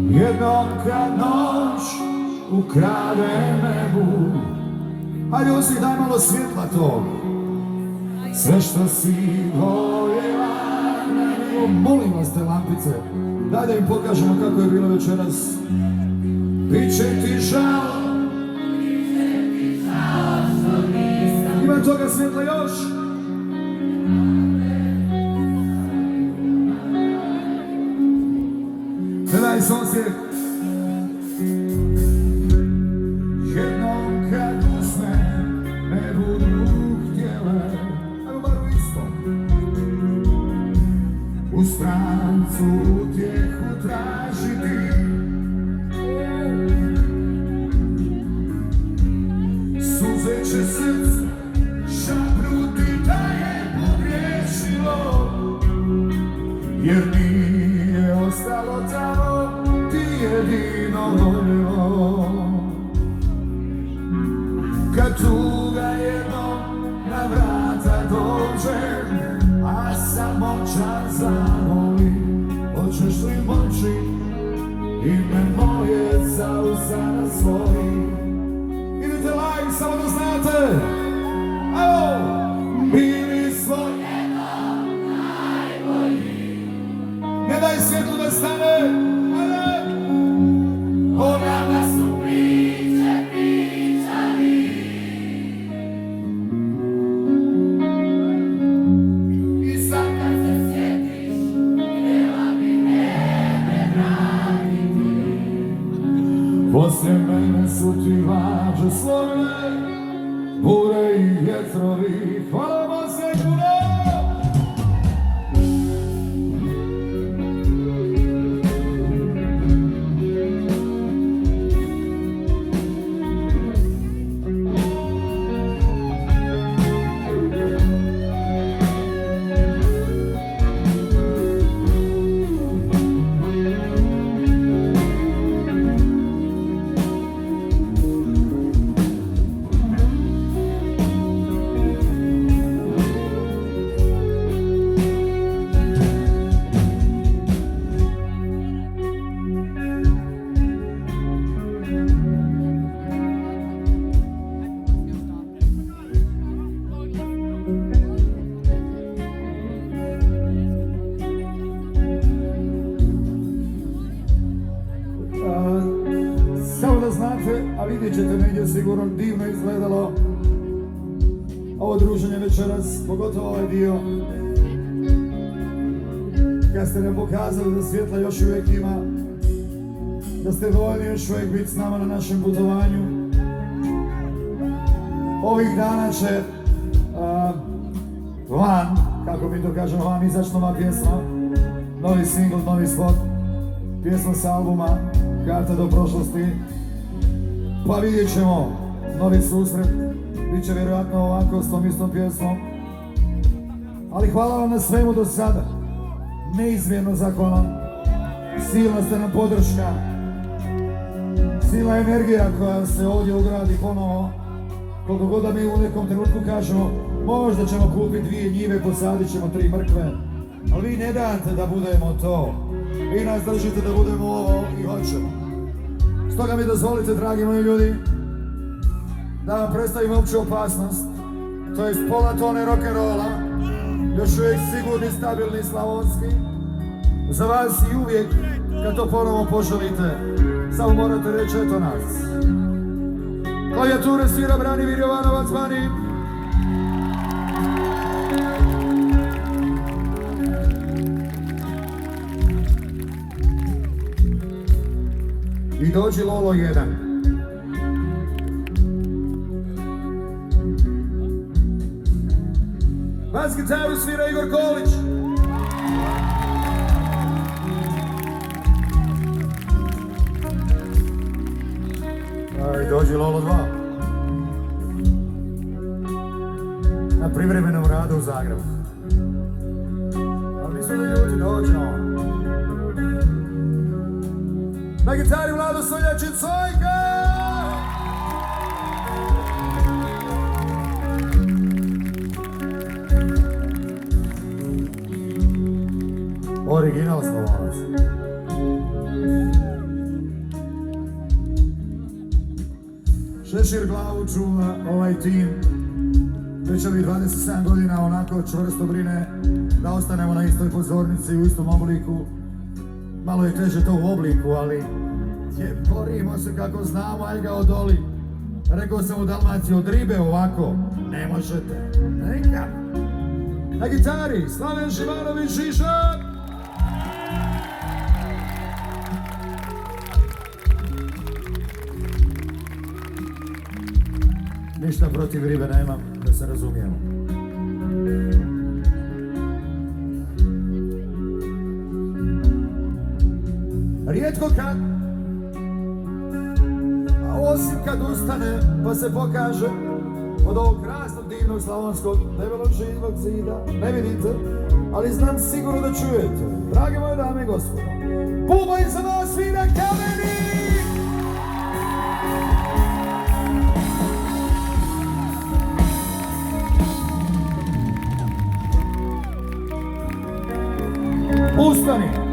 Jednom kad noć ukrade nebu. Hajde Osijek, daj malo svjetla tog. Sve što si voljela. Molim vas te lampice, daj da im pokažemo kako je bilo večeras. Biće ti žao. Ima toga svjetla još. Gledaj Osijek. Jednom kad usne ne budu htjele, ajmo bar u istom, u strancu utjehu tražiti. Suze će srce šapnuti da je pogriješilo, jer nije ostalo tamo ti jedino voljelo. Kad tuga jednom na vrata dođe, a samoća zamoli, hoćeš li moći ime moje za usana svoji. Idite like, samo da znate. Evo, bili smo jednom najbolji. Ne daj svjetlu da stane. Ajde. O nama su priče pričali. I sad kad se sjetiš, htjela bi mene vratiti. Poslije mene su ti lađe slovne, bure i vjetrovi. Hvala vam se puno! Samo da znate, a vidjet ćete negdje sigurno divno izgledalo ovo druženje večeras, pogotovo ovaj dio kad ste nam pokazali da svjetla još uvijek ima, da ste voljni još uvijek biti s nama na našem putovanju. Ovih dana će van, kako mi to kažemo, van izaći nova pjesma, novi singl, novi spot, pjesma s albuma Karta do prošlosti. Pa vidjet ćemo novi susret, bit će vjerojatno ovako s tom istom pjesmom. Ali hvala vam na svemu do sada, neizmjerno zahvalan. Silna ste nam podrška, silna energija koja se ovdje ugradi ponovo. Koliko god da mi u nekom trenutku kažemo, možda ćemo kupiti 2 njive, posadit ćemo 3 mrkve, ali vi ne date da budemo to. Vi nas držite da budemo ovo i hoćemo. Stoga mi dozvolite, dragi moji ljudi, da vam predstavim Opću opasnost. To je pola tone rock'n'rolla, još uvijek sigurni, stabilni, slavonski. Za vas i uvijek, kad to ponovo poželite, samo morate reći eto nas. Klavijature svira Branimir Jovanovac vani. I dođi Lolo 1. Bas gitaru svira Igor Kolić. I dođi Lolo 2. Na privremenom radu u Zagrebu. Ali nisu da ljudi, dođi on. Na gitari Vlado Soljačin Cojka! Original Slavonac. Šešir glavu čuva ovaj tim. Već ovih 27 godina onako čvrsto brine da ostanemo na istoj pozornici, u istom obliku. Malo je teže to u obliku, ali borimo se kako znamo, aj ga odoli. Rekao sam u Dalmaciji, od ribe ovako ne možete. Nikad. Na gitari Slaven Šivanović Šišak. Ništa protiv ribe nemam, da se razumijemo. Rijetko kad, a osim kad ustane pa se pokaže od ovog krasnog, divnog slavonskog debelog živog zida, ne vidite, ali znam sigurno da čujete. Drage moje dame i gospodo, bubanj za vas svira Kameni! Ustani!